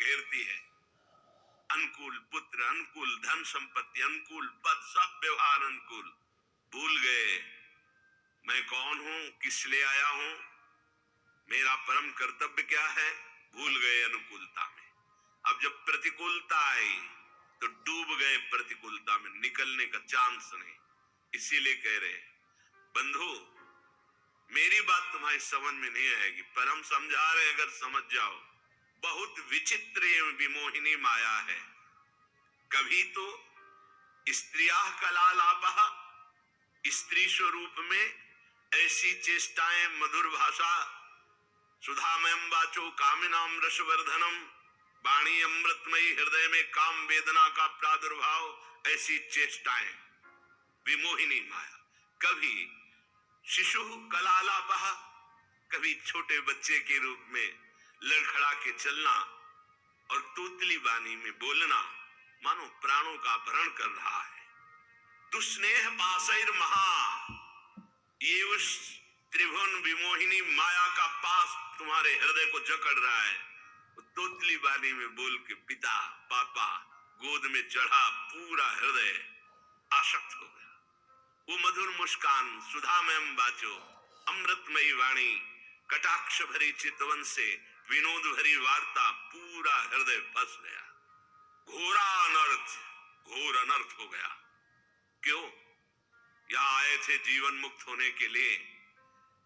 घेरती है। अनुकूल पुत्र, अनुकूल धन संपत्ति, अनुकूल पद, सब व्यवहार अनुकूल। भूल गए मैं कौन हूं, किस लिए आया हूं, मेरा परम कर्तव्य क्या है। भूल गए अनुकूलता में। अब जब प्रतिकूलता आई तो डूब गए प्रतिकूलता में, निकलने का चांस नहीं। इसीलिए कह रहे बंधु, मेरी बात तुम्हारी समझ में नहीं आएगी, पर हम समझा रहे, अगर समझ जाओ। बहुत विचित्र विमोहिनी माया है। कभी तो स्त्रिया कलालापः, स्त्री स्वरूप में ऐसी चेष्टाएं, मधुर भाषा, सुधामयम वाचो कामिनाम रसवर्धनम, वाणी अमृतमयी, हृदय में काम वेदना का प्रादुर्भाव, ऐसी चेष्टाएं, विमोहिनी माया। कभी शिशु कलालापः, कभी छोटे बच्चे के रूप में लड़खड़ा के चलना और तोतली वाणी में बोलना, मानो प्राणों का अपहरण कर रहा है। दुस्नेह पासैर महा, ये उस त्रिभुवन विमोहिनी माया का पास तुम्हारे हृदय को जकड़ रहा है। तोतली वाणी में बोल के पिता पापा गोद में चढ़ा पूरा हृदय आसक्त हो गया। वो मधुर मुस्कान, सुधामयम वाचो, अमृतमयी वाणी, कटाक्ष भरी चितवन से विनोद भरी वार्ता, पूरा हृदय फंस गया। घोरा अनर्थ, घोर अनर्थ हो गया। क्यों? यहां आए थे जीवन मुक्त होने के लिए,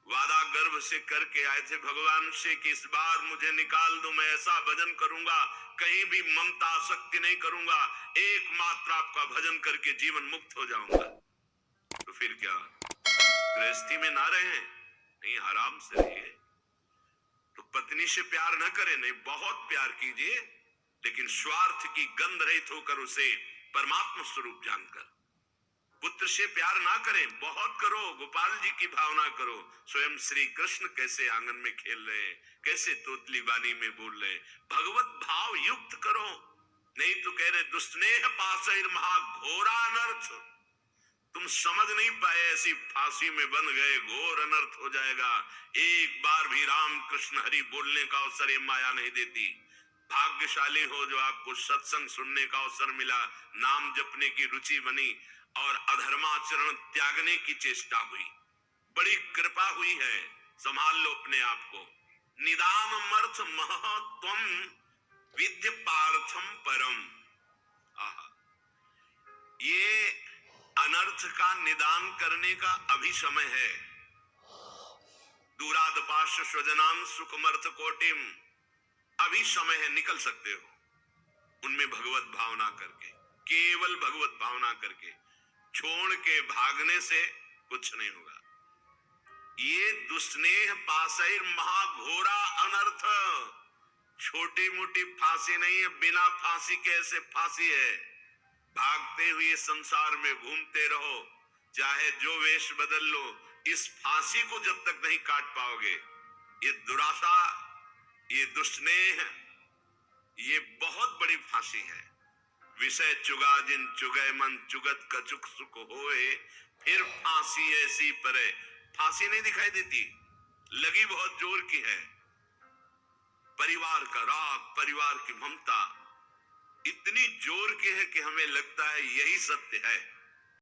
वादा गर्भ से करके आए थे भगवान से कि इस बार मुझे निकाल दो, मैं ऐसा भजन करूंगा, कहीं भी ममता आसक्ति नहीं करूंगा, एकमात्र आपका भजन करके जीवन मुक्त हो जाऊंगा। तो फिर क्या गृहस्थी में ना रहे? नहीं, आराम से रहिए। तो पत्नी से प्यार न करें, नहीं, बहुत प्यार कीजिए, लेकिन स्वार्थ की गंध रहित होकर उसे परमात्मा स्वरूप जानकर। पुत्र से प्यार ना करें, बहुत करो, गोपाल जी की भावना करो। स्वयं श्री कृष्ण कैसे आंगन में खेल रहे, कैसे तोतली वाणी में बोल रहे, भगवत भाव युक्त करो। नहीं तो कह रहे दुस्नेह पासैर महा, घोरा अनर्थ। तुम समझ नहीं पाए, ऐसी फांसी में बंध गए, घोर अनर्थ हो जाएगा। एक बार भी राम कृष्ण हरि बोलने का अवसर ये माया नहीं देती। भाग्यशाली हो जो आपको सत्संग सुनने का अवसर मिला, नाम जपने की रुचि बनी और अधर्माचरण त्यागने की चेष्टा हुई। बड़ी कृपा हुई है, संभाल लो अपने आप को। निदान मर्थ महत्वम विद्य पार्थम परम। ये अनर्थ का निदान करने का अभी समय है। दूरादपाश स्वजनान सुखमर्थ कोटिम, अभी समय है, निकल सकते हो उनमें भगवत भावना करके, केवल भगवत भावना करके। छोड़ के भागने से कुछ नहीं होगा। ये दुस्नेह पासैर महाघोरा अनर्थ छोटी मोटी फांसी नहीं है, बिना फांसी के ऐसे फांसी है। भागते हुए संसार में घूमते रहो, चाहे जो वेश बदल लो, इस फांसी को जब तक नहीं काट पाओगे, ये दुराशा, ये दुस्नेह, ये बहुत बड़ी फांसी है। विषय चुगा जिन चुगय मन, चुगत कचुक सुख होए, फिर फांसी ऐसी परे। फांसी नहीं दिखाई देती, लगी बहुत जोर की है। परिवार का राग, परिवार की ममता इतनी जोर की है कि हमें लगता है यही सत्य है।